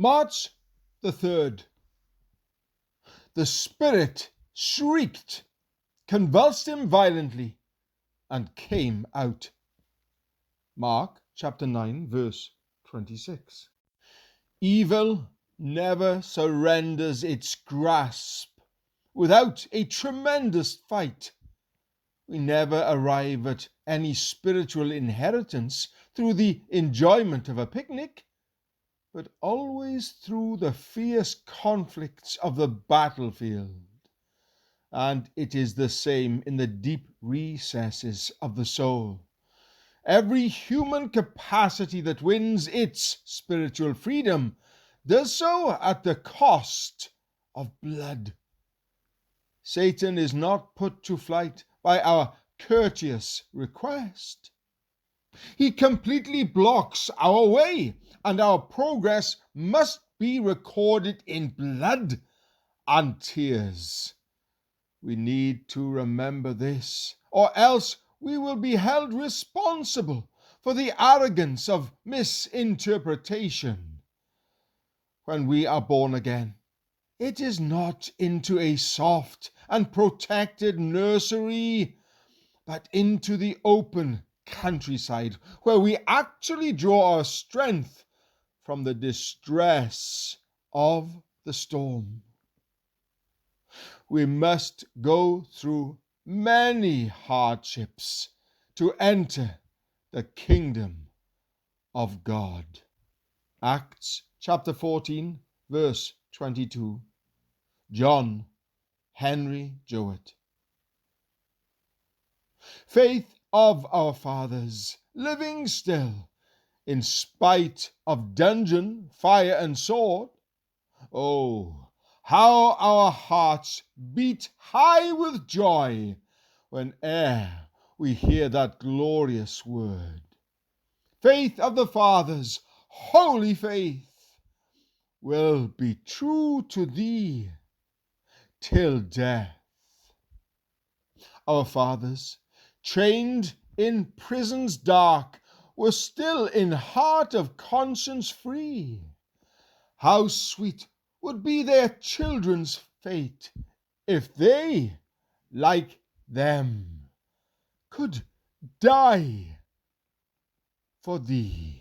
March the 3rd. The Spirit shrieked, convulsed him violently, and came out. Mark chapter 9, verse 26. Evil never surrenders its grasp without a tremendous fight. We never arrive at any spiritual inheritance through the enjoyment of a picnic, but always through the fierce conflicts of the battlefield. And it is the same in the deep recesses of the soul. Every human capacity that wins its spiritual freedom does so at the cost of blood. Satan is not put to flight by our courteous request. He completely blocks our way, and our progress must be recorded in blood and tears. We need to remember this, or else we will be held responsible for the arrogance of misinterpretation. When we are born again, it is not into a soft and protected nursery, but into the open countryside, where we actually draw our strength from the distress of the storm. We must go through many hardships to enter the kingdom of God. Acts chapter 14, verse 22. John Henry Jowett. Faith of our fathers, living still, in spite of dungeon, fire, and sword. Oh, how our hearts beat high with joy whene'er we hear that glorious word. Faith of the fathers, holy faith, will be true to thee till death. Our fathers, chained in prisons dark, were still in heart of conscience free. How sweet would be their children's fate if they, like them, could die for thee.